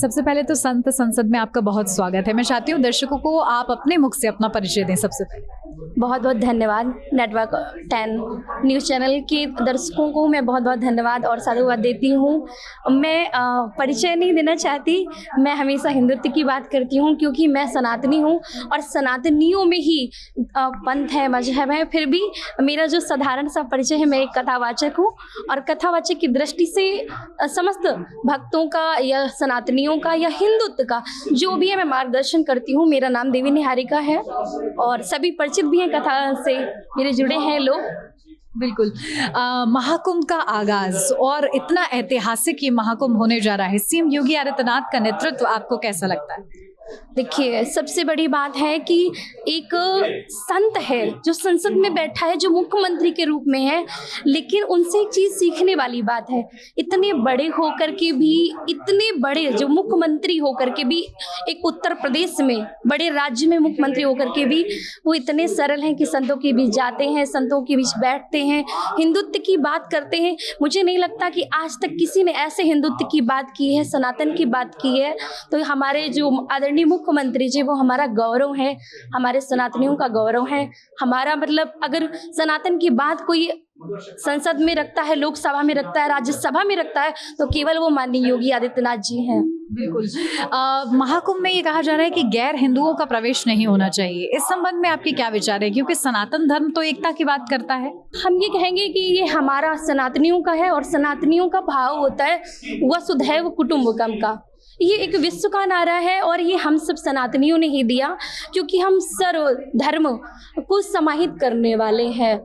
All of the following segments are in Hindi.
सबसे पहले तो संत संसद में आपका बहुत स्वागत है। मैं चाहती हूँ दर्शकों को आप अपने मुख से अपना परिचय दें। सबसे पहले बहुत बहुत धन्यवाद नेटवर्क 10 न्यूज़ चैनल के दर्शकों को मैं बहुत बहुत धन्यवाद और साधुवाद देती हूँ। मैं परिचय नहीं देना चाहती, मैं हमेशा हिंदुत्व की बात करती हूँ क्योंकि मैं सनातनी हूँ और सनातनियों में ही पंथ है, मजहब है। फिर भी मेरा जो साधारण सा परिचय है, मैं एक कथावाचक हूँ और कथावाचक की दृष्टि से समस्त भक्तों का या सनातनियों का या हिंदुत्व का जो भी है मैं मार्गदर्शन करती हूँ। मेरा नाम देवी निहारिका है और सभी परिचित भी हैं कथा से, मेरे जुड़े हैं लोग। बिल्कुल। महाकुंभ का आगाज और इतना ऐतिहासिक ये महाकुंभ होने जा रहा है, सीएम योगी आदित्यनाथ का नेतृत्व आपको कैसा लगता है? देखिए, सबसे बड़ी बात है कि एक संत है जो संसद में बैठा है, जो मुख्यमंत्री के रूप में है, लेकिन उनसे एक चीज़ सीखने वाली बात है। इतने बड़े होकर के भी, इतने बड़े जो मुख्यमंत्री होकर के भी, एक उत्तर प्रदेश में बड़े राज्य में मुख्यमंत्री होकर के भी वो इतने सरल हैं कि संतों के बीच जाते हैं, संतों के बीच बैठते हैं, हिंदुत्व की बात करते हैं। मुझे नहीं लगता कि आज तक किसी ने ऐसे हिंदुत्व की बात की है, सनातन की बात की है। तो हमारे जो आदरणीय मुख्यमंत्री जी, वो हमारा गौरव है, हमारे सनातनियों का गौरव है। हमारा मतलब अगर सनातन की बात कोई संसद में रखता है, लोकसभा में रखता है, राज्यसभा में रखता है, तो केवल वो माननीय योगी आदित्यनाथ जी हैं। बिल्कुल। महाकुंभ में ये कहा जा रहा है कि गैर हिंदुओं का प्रवेश नहीं होना चाहिए। इस संबंध में आपके क्या विचार है, क्योंकि सनातन धर्म तो एकता की बात करता है? हम ये कहेंगे कि ये हमारा सनातनियों का है और सनातनियों का भाव होता है वसुधैव कुटुंबकम का। ये एक विश्व का नारा है और ये हम सब सनातनियों ने ही दिया, क्योंकि हम सर्व धर्म को समाहित करने वाले हैं।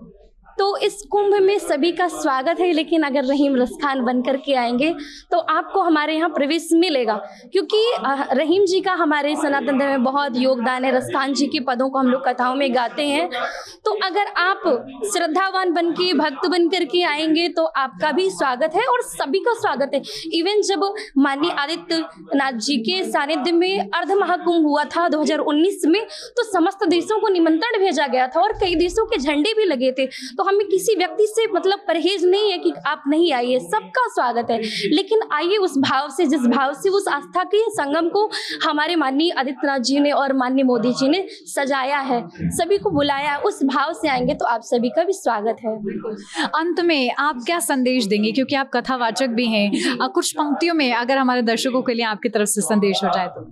तो इस कुंभ में सभी का स्वागत है, लेकिन अगर रहीम रसखान बन कर के आएंगे तो आपको हमारे यहाँ प्रवेश मिलेगा, क्योंकि रहीम जी का हमारे सनातन धर्म में बहुत योगदान है। रसखान जी के पदों को हम लोग कथाओं में गाते हैं। तो अगर आप श्रद्धावान बन के, भक्त बन कर के आएंगे तो आपका भी स्वागत है और सभी का स्वागत है। इवन जब माननीय आदित्यनाथ जी के सानिध्य में अर्ध महाकुंभ हुआ था 2019 में, तो समस्त देशों को निमंत्रण भेजा गया था और कई देशों के झंडे भी लगे थे। तो हमें किसी व्यक्ति से मतलब परहेज नहीं है कि आप नहीं आइए, सबका स्वागत है। लेकिन आइए उस भाव से, जिस भाव से उस आस्था के संगम को हमारे माननीय आदित्यनाथ जी ने और माननीय मोदी जी ने सजाया है, सभी को बुलाया, उस भाव से आएंगे तो आप सभी का भी स्वागत है। अंत में आप क्या संदेश देंगे, क्योंकि आप कथावाचक भी हैं, कुछ पंक्तियों में अगर हमारे दर्शकों के लिए आपकी तरफ से संदेश हो जाए तो?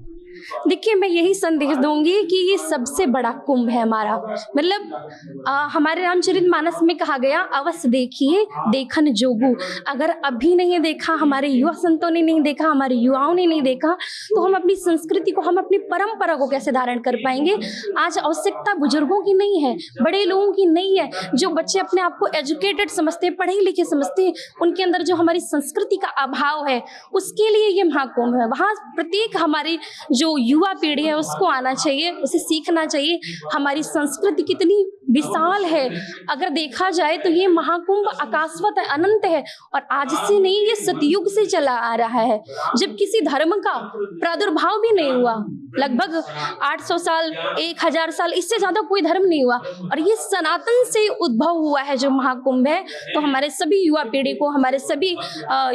देखिए, मैं यही संदेश दूंगी कि ये सबसे बड़ा कुंभ है हमारा। मतलब हमारे रामचरितमानस में कहा गया, अवश्य देखिए देखन जोगू। अगर अभी नहीं देखा, हमारे युवा संतों ने नहीं देखा, हमारे युवाओं ने नहीं देखा, तो हम अपनी संस्कृति को, हम अपनी परंपरा को कैसे धारण कर पाएंगे? आज आवश्यकता बुजुर्गों की नहीं है, बड़े लोगों की नहीं है। जो बच्चे अपने आप को एजुकेटेड समझते हैं, पढ़े लिखे समझते हैं, उनके अंदर जो हमारी संस्कृति का अभाव है, उसके लिए ये महाकुंभ है। वहाँ प्रत्येक हमारे जो युवा पीढ़ी है उसको आना चाहिए, उसे सीखना चाहिए हमारी संस्कृति कितनी विशाल है। अगर देखा जाए तो ये महाकुंभ आकाशवत है, अनंत है और आज से नहीं, ये सतयुग से चला आ रहा है, जब किसी धर्म का प्रादुर्भाव भी नहीं हुआ। लगभग 800 साल, 1000 साल, इससे ज्यादा कोई धर्म नहीं हुआ और ये सनातन से उद्भव हुआ है जो महाकुंभ है। तो हमारे सभी युवा पीढ़ी को, हमारे सभी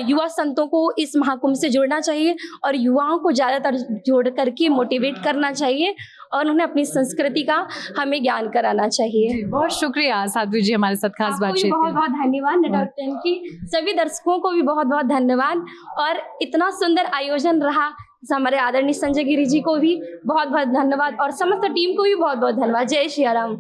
युवा संतों को इस महाकुंभ से जुड़ना चाहिए और युवाओं को ज्यादातर जोड़ करके मोटिवेट करना चाहिए और उन्हें अपनी संस्कृति का हमें ज्ञान कराना चाहिए। बहुत शुक्रिया साध्वी जी, हमारे साथ खास बातचीत। बहुत बहुत धन्यवाद नेटवर्क 10 की सभी दर्शकों को भी बहुत बहुत धन्यवाद और इतना सुंदर आयोजन रहा। हमारे आदरणीय संजय गिरी जी को भी बहुत बहुत धन्यवाद और समस्त टीम को भी बहुत बहुत धन्यवाद। जय श्री राम।